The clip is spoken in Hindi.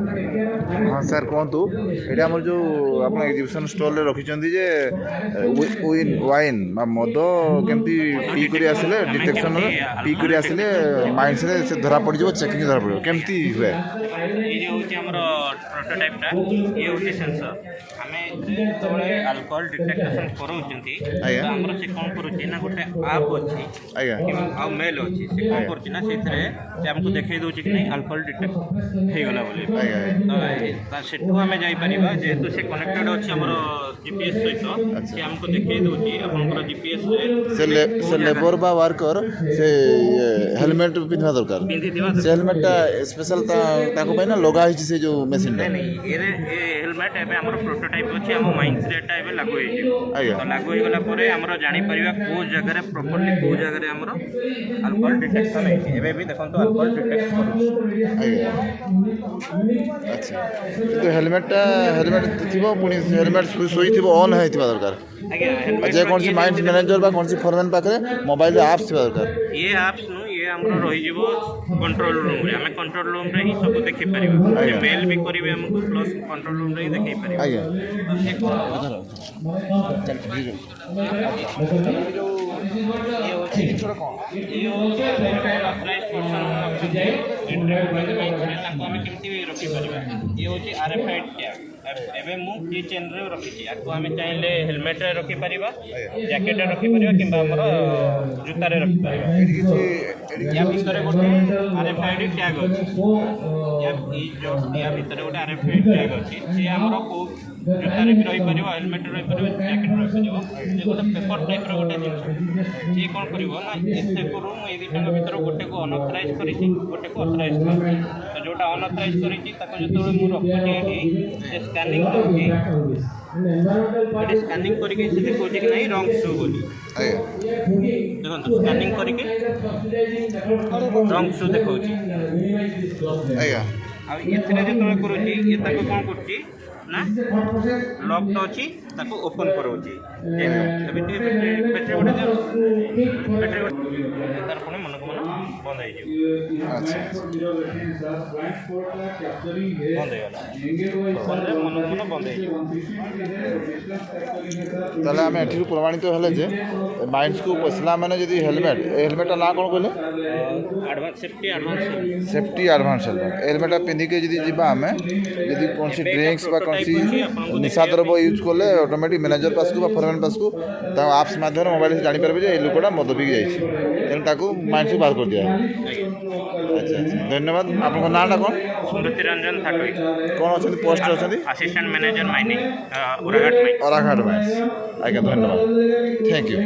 हाँ सर कहतु ये आम जो आप एग्जिबिशन स्टल रखिंट जे वाइन मद केमती पी कर आसिले डिटेक्शन पी कर आसिले माइंड से धरा पड़ चेकिंग धरा पड़ केमती हुए ये हूँ प्रोटोटाइपटा ये हूँ सेंसर आम जो अल्कोहल डिटेक्शन कराउछंती हमर से कौन करुच्ची ना गोटे आप अच्छी आ मेल अच्छी से कौन करुच्ची ना से हमको देखई दउछि कि नहीं अल्कोहल डिटेक्ट हो गला बोली तो सेठू आम जापर जेहेतु से कनेक्टेड अच्छी आम जीपीएस सहित से हमको देखई दउछि आपनकर जीपीएस से लेबर बा वर्कर से हेलमेट पिंधा दरकार से हेलमेटा स्पेशल ताको ना लगा से जो मशीन नहीं ये हेलमेट एबे हमर प्रोटोटाइप अच्छी हम माइंड सेट एबे लागू हो तो लागू हो गला परे हमर जानि परिबा को जगह रे प्रॉपर्ली को जगह रे हमर अल्कोहल डिटेक्शन है एबे भी देखंतो अल्कोहल डिटेक्ट करू अच्छा तो हेलमेट थिबो पुनी हेलमेट सोई थिबो ऑन है थिबा दरकार जे कौन सी माइंड मैनेजर बा कौन सी फोरमैन पाखरे मोबाइल ऐप्स थिबा दरकार ये ऐप्स नु ये हमरो रहि जीवो कंट्रोल रूम रे हमें कंट्रोल रूम रे ही सब देखि परिबा ये मेल भी करिवे हमको प्लस कंट्रोल रूम रे ही देखि परिबा आज्ञा चल ये होची थोड़ा कौन ये होची ऑथराइज्ड पर्सन ताको हम केमती रखि परिबा ये होची आरएफआईडी टैग एबे मु की चेन रे रखिछि आको हम चाहिले हेलमेट रे रखि परिबा जैकेट रे रखि परिबा किबा हमर जूता रे रखि परिबा या भीतर गोटे आरएफआईडी टैग अछि या भीतर गोटे आरएफआईडी टैग अछि से हमर को जूता रे भी रहि परिबा हेलमेट रे रहि परिबा जैकेट रे रहि परिबा से गोटे पेपर टाइप रो गोटे जिनिस जे कोन करिवो ना एते करू मु ए दिटा भीतर गोटे को अनऑथराइज करिछि गोटे को ऑथराइज करिछि तो जोटा अनऑथराइज करिछि ताको जतोळे मु रखछि एठी स्कैनिंग करूछि ये स्कैनिंग करके से देखो कि नहीं रॉन्ग शो बोली देखो स्कैनिंग करके रॉन्ग शो देखो आज्ञा आ एथरे जतोळे करूछि ये ताको कोन करछि ना लॉक तो अछि ताको ओपन करूछि तबे बैटरी गोटे तार कोने मन को मन बंद हो जाय अच्छा बंद हो मन को मन बंद हो ताले आम एठी प्रमाणित हेले जे माइंड्स को पसला माने जदी हेलमेट ना कोन कहले एडवांस सेफ्टी एडवांस हेलमेट पिंधि के जदी जिबा हमें जदी कौन सी ड्रिंक्स बा कौन सी निशा द्रव्य यूज कले ऑटोमेटिक मैनेजर पास को फोरमैन पास को आप्स माध्यम मोबाइल से जानी पारबे जे लोकटा मद पी जाइछि तेन ताको माइंड से बाहर कर दिया अच्छा अच्छा धन्यवाद आपन नाटा कोन स्मृति रंजन थाटोई कौन अच्छे पोस्ट अच्छे असिस्टेंट मैनेजर माइनिंग ओराघाट माइनिंग आज्ञा धन्यवाद थैंक यू।